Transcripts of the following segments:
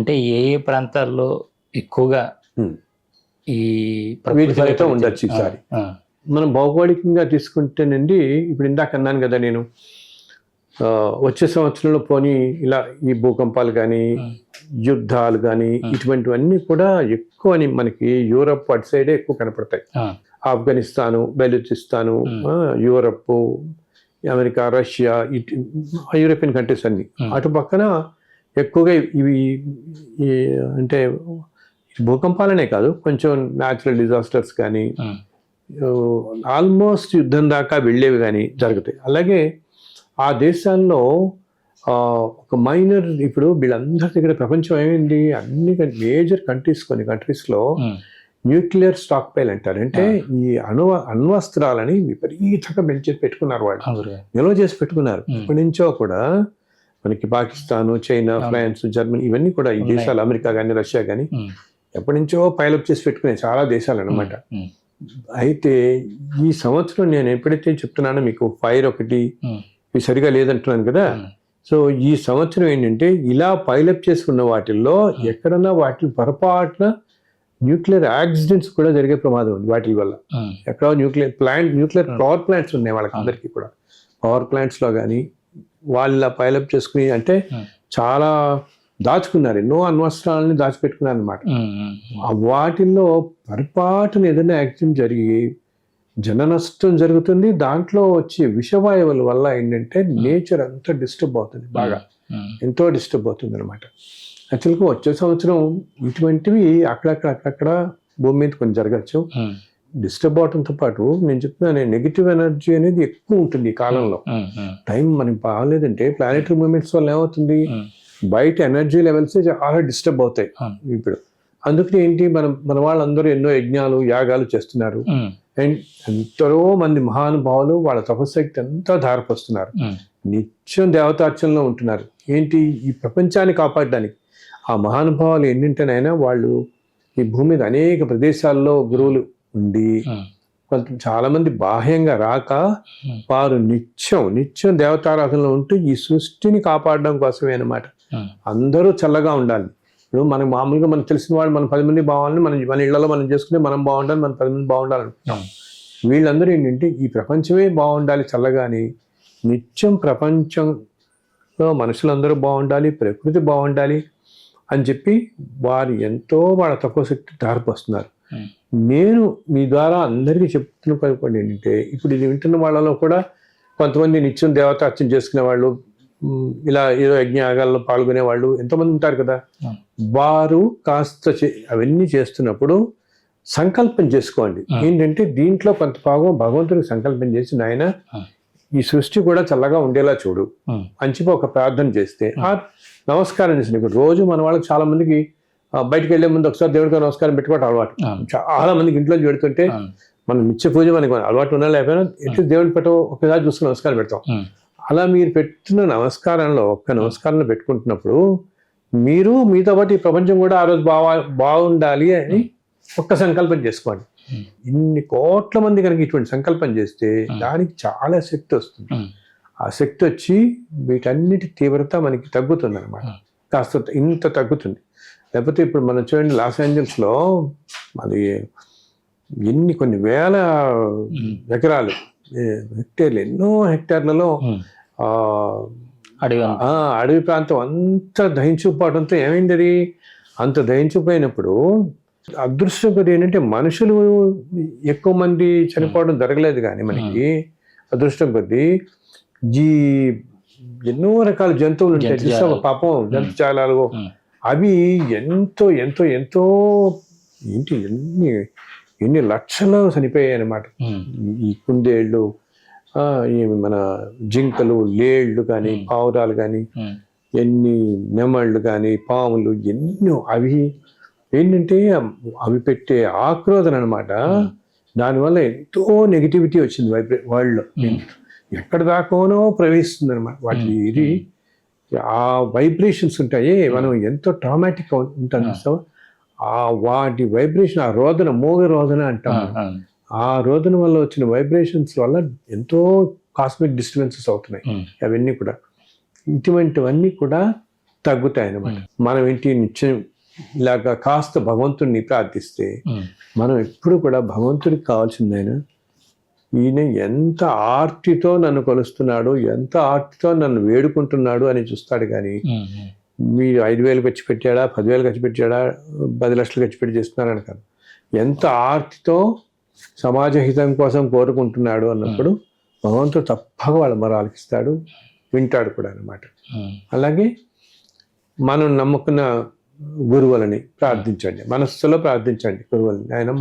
అంటే ఏ ఏ ప్రాంతాల్లో ఎక్కువగా ఈ వీటి ఫలితం ఉండొచ్చు ఈసారి. మనం భౌగోళికంగా తీసుకుంటేనండి, ఇప్పుడు ఇందాక అన్నాను కదా నేను, వచ్చే సంవత్సరంలో పోనీ ఇలా ఈ భూకంపాలు కానీ యుద్ధాలు కానీ ఇటువంటివన్నీ కూడా ఎక్కువ మనకి యూరప్ అటు సైడే ఎక్కువ కనపడతాయి. Afghanistan, Baluchistan, Europe, America, Russia, European countries అన్ని అటు పక్కన ఎక్కువగా ఇవి అంటే భూకంపాలనే కాదు, కొంచెం న్యాచురల్ డిజాస్టర్స్ కానీ ఆల్మోస్ట్ యుద్ధం దాకా వెళ్ళేవి కానీ జరుగుతాయి. అలాగే ఆ దేశాల్లో ఒక మైనర్, ఇప్పుడు వీళ్ళందరి దగ్గర ప్రపంచం ఏమైంది, అన్ని మేజర్ కంట్రీస్, కొన్ని కంట్రీస్లో న్యూక్లియర్ స్టాక్ పైల్ అంటారు. అంటే ఈ అణ్వస్త్రాలని విపరీతంగా పెట్టుకున్నారు, వాళ్ళు నిల్వ చేసి పెట్టుకున్నారు. ఇప్పటి నుంచో కూడా మనకి పాకిస్తాను, చైనా, ఫ్రాన్స్, జర్మనీ ఇవన్నీ కూడా ఈ దేశాలు, అమెరికా కానీ రష్యా కానీ ఎప్పటి నుంచో పైలప్ చేసి పెట్టుకునే చాలా దేశాలు అన్నమాట. అయితే ఈ సంవత్సరం నేను ఎప్పుడైతే చెప్తున్నానో మీకు ఫైర్ ఒకటి ఇవి సరిగా లేదంటున్నాను కదా, సో ఈ సంవత్సరం ఏంటంటే ఇలా పైలప్ చేసుకున్న వాటిల్లో ఎక్కడన్నా వాటి పొరపాటున న్యూక్లియర్ యాక్సిడెంట్స్ కూడా జరిగే ప్రమాదం ఉంది వాటి వల్ల. ఎక్కడో న్యూక్లియర్ పవర్ ప్లాంట్స్ ఉన్నాయి వాళ్ళకి అందరికీ కూడా. పవర్ ప్లాంట్స్లో కానీ వాళ్ళ పైలప్ చేసుకుని అంటే చాలా దాచుకున్నారు, ఎన్నో అణ్వస్త్రాలని దాచిపెట్టుకున్నారు అనమాట. వాటిల్లో పొరపాటున ఏదైనా యాక్సిడెంట్ జరిగి జన నష్టం జరుగుతుంది. దాంట్లో వచ్చే విషవాయువుల వల్ల ఏంటంటే నేచర్ అంతా డిస్టర్బ్ అవుతుంది, బాగా ఎంతో డిస్టర్బ్ అవుతుంది అనమాట. యాక్చువల్గా వచ్చే సంవత్సరం ఇటువంటివి అక్కడక్కడ భూమి మీద కొంచెం జరగచ్చు. డిస్టర్బ్ అవడంతో పాటు నేను చెప్తున్నాను, నెగిటివ్ ఎనర్జీ అనేది ఎక్కువ ఉంటుంది ఈ కాలంలో. టైం మనకి బాగాలేదంటే ప్లానెటరీ మూవ్మెంట్స్ వల్ల ఏమవుతుంది, బయట ఎనర్జీ లెవెల్స్ చాలా డిస్టర్బ్ అవుతాయి ఇప్పుడు. అందుకని ఏంటి, మన వాళ్ళందరూ ఎన్నో యజ్ఞాలు, యాగాలు చేస్తున్నారు. అండ్ ఎంతో మంది మహానుభావులు వాళ్ళ తపశక్తి అంతా ధారపోస్తున్నారు, నిత్యం దేవతార్చనలో ఉంటున్నారు. ఏంటి, ఈ ప్రపంచాన్ని కాపాడడానికి. ఆ మహానుభావులు ఎన్నింటినైనా వాళ్ళు ఈ భూమి మీద అనేక ప్రదేశాల్లో గురువులు ఉండి చాలా మంది బాహ్యంగా రాక వారు నిత్యం దేవతారాధనలో ఉంటూ ఈ సృష్టిని కాపాడడం కోసమే అన్నమాట. అందరూ చల్లగా ఉండాలి. ఇప్పుడు మనకు మామూలుగా మనకు తెలిసిన వాళ్ళు మన 10 మంది బాగుండాలని, మన ఇళ్లలో మనం చేసుకుంటే మనం బాగుండాలి, మన 10 మంది బాగుండాలనుకుంటాం. వీళ్ళందరూ ఏంటంటే ఈ ప్రపంచమే బాగుండాలి చల్లగాని, నిత్యం ప్రపంచంలో మనుషులందరూ బాగుండాలి, ప్రకృతి బాగుండాలి అని చెప్పి వారు ఎంతో వాళ్ళ తక్కువ శక్తి దారిపోస్తున్నారు. నేను మీ ద్వారా అందరికీ చెప్తున్న పని ఏంటంటే, ఇప్పుడు ఇది వింటున్న వాళ్ళలో కూడా కొంతమంది నిత్యం దేవతార్చన చేసుకునే వాళ్ళు, ఇలా ఏదో యజ్ఞయాగాల్లో పాల్గొనే వాళ్ళు ఎంతోమంది ఉంటారు కదా. వారు కాస్త అవన్నీ చేస్తున్నప్పుడు సంకల్పం చేసుకోండి. ఏంటంటే దీంట్లో కొంత భాగం భగవంతుడికి సంకల్పం చేసి, నాయన ఈ సృష్టి కూడా చల్లగా ఉండేలా చూడు అని చెప్పి ఒక ప్రార్థన చేస్తే, నమస్కారం చేసింది. ఇప్పుడు రోజు మన వాళ్ళకి చాలా మందికి బయటకు వెళ్లే ముందు ఒకసారి దేవుడికి నమస్కారం పెట్టుకోవడం అలవాటు. చాలా మందికి ఇంట్లో పెడుతుంటే మనం నిత్య పూజ మనకి అలవాటు ఉన్నా లేకపోయినా ఎట్లా దేవుడిని పెట్ట ఒకసారి చూసుకుని నమస్కారం పెడతాం. అలా మీరు పెట్టిన నమస్కారంలో ఒక్క నమస్కారంలో పెట్టుకుంటున్నప్పుడు మీరు మీతో పాటు ఈ ప్రపంచం కూడా ఆ రోజు బాగుండాలి అని ఒక్క సంకల్పం చేసుకోండి. ఇన్ని కోట్ల మంది కనుక ఇటువంటి సంకల్పం చేస్తే దానికి చాలా శక్తి వస్తుంది. ఆ శక్తి వచ్చి వీటన్నిటి తీవ్రత మనకి తగ్గుతుంది అనమాట. కాస్త ఇంత తగ్గుతుంది. లేకపోతే ఇప్పుడు మనం చూడండి, లాస్ ఏంజల్స్లో అది కొన్ని వేల ఎకరాలు, హెక్టేర్లు, ఎన్నో హెక్టార్లలో అడవి ప్రాంతం అంతా దహించుకుపోవడంతో ఏమైంది, అది అంత దహించుకుపోయినప్పుడు అదృష్టం కొద్ది ఏంటంటే మనుషులు ఎక్కువ మంది చనిపోవడం జరగలేదు, కానీ మనకి అదృష్టం కొద్దీ ఎన్నో రకాల జంతువులు ఉంటాయి పాపం, జంతుజాలాలు అవి ఎంతో ఎంతో ఎంతో ఏంటి ఎన్ని లక్షలు చనిపోయాయి అన్నమాట. ఈ కుందేళ్ళు, మన జింకలు, లేళ్ళు కానీ, పావురాలు కానీ, ఎన్ని నెమళ్ళు కానీ, పాములు, ఎన్నో అవి ఏంటంటే అవి పెట్టే ఆక్రోధన అనమాట. దానివల్ల ఎంతో నెగిటివిటీ వచ్చింది వరల్డ్లో. ఎక్కడ దాకానో ప్రవేశిస్తుంది అనమాట వాటి. ఇది ఆ వైబ్రేషన్స్ ఉంటాయి, మనం ఎంతో ట్రామాటిక్గా ఉంటాం. వాటి వైబ్రేషన్, ఆ రోదన, మోగ రోదన అంటాం. ఆ రోదన వల్ల వచ్చిన వైబ్రేషన్స్ వల్ల ఎంతో కాస్మిక్ డిస్టర్బెన్సెస్ అవుతున్నాయి. అవన్నీ కూడా, ఇటువంటివన్నీ కూడా తగ్గుతాయి అన్నమాట. మనం ఏంటి నిత్యం ఇలాగా కాస్త భగవంతుడిని ప్రార్థిస్తే మనం ఎప్పుడు కూడా భగవంతుడికి కావాల్సింది ఈయన ఎంత ఆర్తితో నన్ను కొలుస్తున్నాడు, ఎంత ఆర్తితో నన్ను వేడుకుంటున్నాడు అని చూస్తాడు. కానీ మీరు 5,000 ఖర్చు పెట్టాడా, 10,000 ఖర్చు పెట్టాడా, 10 లక్షలు ఖర్చు పెట్టి చేస్తున్నారని కాదు, ఎంత ఆర్తితో సమాజ హితం కోసం కోరుకుంటున్నాడు అన్నప్పుడు భగవంతుడు తప్పగా వాళ్ళ మొర ఆలకిస్తాడు, వింటాడు కూడా అన్నమాట. అలాగే మనం నమ్ముకున్న గురువులని ప్రార్థించండి, మనస్సులో ప్రార్థించండి గురువులని, ఆయన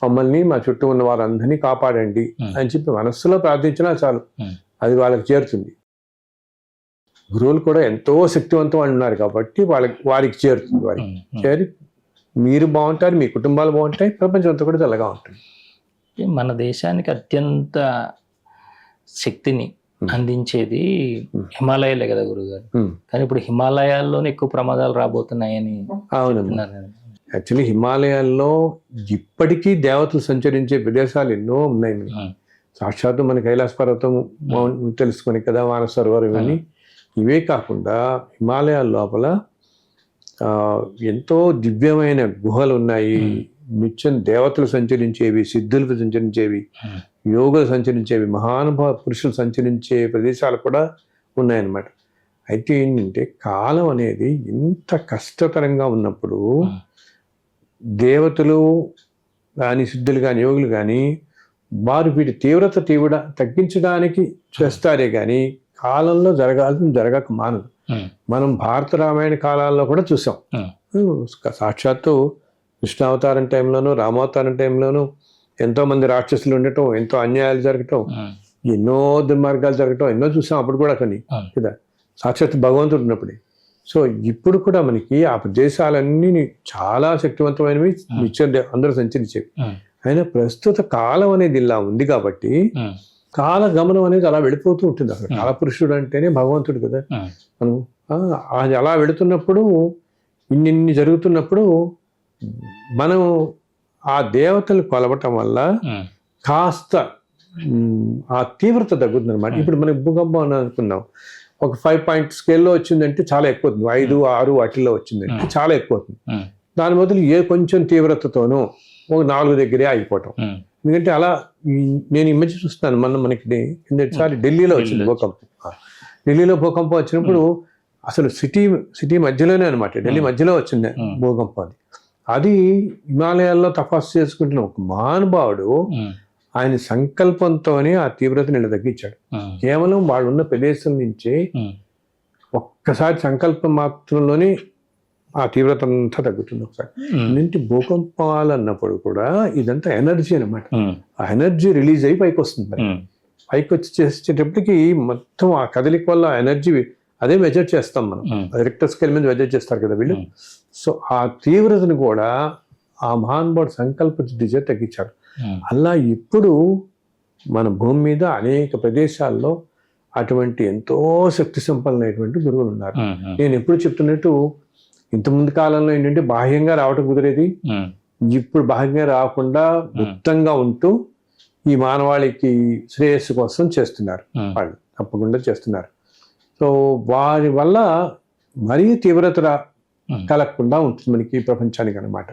మమ్మల్ని మా చుట్టూ ఉన్న వారందరినీ కాపాడండి అని చెప్పి మనస్సులో ప్రార్థించినా చాలు, అది వాళ్ళకి చేరుతుంది. గురువులు కూడా ఎంతో శక్తివంతం అని ఉన్నారు కాబట్టి వారికి చేరుతుంది. వారికి చేరి మీరు బాగుంటారు, మీ కుటుంబాలు బాగుంటాయి, ప్రపంచం అంతా కూడా చల్లగా ఉంటుంది. మన దేశానికి అత్యంత శక్తిని అందించేది హిమాలయాలే కదా గురుగారు. కానీ ఇప్పుడు హిమాలయాల్లోనే ఎక్కువ ప్రమాదాలు రాబోతున్నాయని. అవునమ్మా, యాక్చువల్లీ హిమాలయాల్లో ఇప్పటికీ దేవతలు సంచరించే ప్రదేశాలు ఎన్నో ఉన్నాయి. సాక్షాత్తు మన కైలాస పర్వతం తెలుసుకొని కదా, మానస సరోవరం ఇవన్నీ. ఇవే కాకుండా హిమాలయాల లోపల ఎంతో దివ్యమైన గుహలు ఉన్నాయి, నిత్యం దేవతలు సంచరించేవి, సిద్ధులు సంచరించేవి, యోగులు సంచరించేవి, మహానుభావ పురుషులు సంచరించే ప్రదేశాలు కూడా ఉన్నాయన్నమాట. అయితే ఏంటంటే కాలం అనేది ఇంత కష్టతరంగా ఉన్నప్పుడు దేవతలు కానీ, సిద్ధులు కానీ, యోగులు కానీ వారు వీటి తీవ్రత తగ్గించడానికి చేస్తారే కానీ కాలంలో జరగాల్సింది జరగక మానదు. మనం భారత రామాయణ కాలాల్లో కూడా చూసాం. సాక్షాత్తు కృష్ణావతారం టైంలోనూ, రామావతారం టైంలోనూ ఎంతో మంది రాక్షసులు ఉండటం, ఎంతో అన్యాయాలు జరగటం, ఎన్నో దుర్మార్గాలు జరగటం ఎన్నో చూసాం అప్పుడు కూడా కొన్ని కదా, సాక్షాత్ భగవంతుడు ఉన్నప్పుడే. సో ఇప్పుడు కూడా మనకి ఆ ప్రదేశాలన్నీ చాలా శక్తివంతమైనవి, నిత్యం అందరూ సంచరించేవి. అయినా ప్రస్తుత కాలం అనేది ఇలా ఉంది కాబట్టి కాల గమనం అనేది అలా వెళ్ళిపోతూ ఉంటుంది. అసలు కాలపురుషుడు అంటేనే భగవంతుడు కదా. మనం అది అలా వెళుతున్నప్పుడు, ఇన్ని జరుగుతున్నప్పుడు మనం ఆ దేవతలు కొలవటం వల్ల కాస్త ఆ తీవ్రత తగ్గుతుంది అనమాట. ఇప్పుడు మనకి భూకంపం అని అనుకున్నాం, ఒక 5 పాయింట్ స్కేల్లో వచ్చిందంటే చాలా ఎక్కువ అవుతుంది, 5, 6 వాటిల్లో వచ్చిందంటే చాలా ఎక్కువ అవుతుంది. దాని బదులు కొంచెం తీవ్రతతోనూ ఒక 4 దగ్గరే ఆగిపోవటం. ఎందుకంటే అలా నేను ఈ మధ్య చూస్తున్నాను, మనకి కిందసారి ఢిల్లీలో వచ్చింది భూకంపం. ఢిల్లీలో భూకంపం వచ్చినప్పుడు అసలు సిటీ మధ్యలోనే అనమాట, ఢిల్లీ మధ్యలో వచ్చింది భూకంపం. అది హిమాలయాల్లో తపస్సు చేసుకుంటున్న ఒక మహానుభావుడు ఆయన సంకల్పంతోనే ఆ తీవ్రతని ఇలా తగ్గించాడు. కేవలం వాళ్ళు ఉన్న ప్రదేశం నుంచే ఒక్కసారి సంకల్పం మాత్రంలోనే ఆ తీవ్రత అంతా తగ్గుతుంది. ఒకసారి ఏంటి భూకంపాలు అన్నప్పుడు కూడా ఇదంతా ఎనర్జీ అనమాట. ఆ ఎనర్జీ రిలీజ్ అయ్యి పైకి వస్తుంది. పైకి వచ్చి చేసేటప్పటికి మొత్తం ఆ కదలిక వల్ల ఎనర్జీ అదే మెజర్ చేస్తాం మనం, రిక్టర్ స్కేల్ మీద మెజర్ చేస్తారు కదా వీళ్ళు. సో ఆ తీవ్రతను కూడా ఆ మహానుభావుడు సంకల్ప దిశ తగ్గించాడు. అలా ఇప్పుడు మన భూమి మీద అనేక ప్రదేశాల్లో అటువంటి ఎంతో శక్తి సంపన్నమైనటువంటి గురువులు ఉన్నారు. నేను ఎప్పుడు చెప్తున్నట్టు ఇంతకుముందు కాలంలో ఏంటంటే బాహ్యంగా రావటం కుదిరేది, ఇప్పుడు బాహ్యంగా రాకుండా గుప్తంగా ఉంటూ ఈ మానవాళికి శ్రేయస్సు కోసం చేస్తున్నారు. వాళ్ళు తప్పకుండా చేస్తున్నారు. సో వారి వల్ల మరీ తీవ్రత కలగకుండా ఉంటుంది మనకి ప్రపంచానికి అన్నమాట.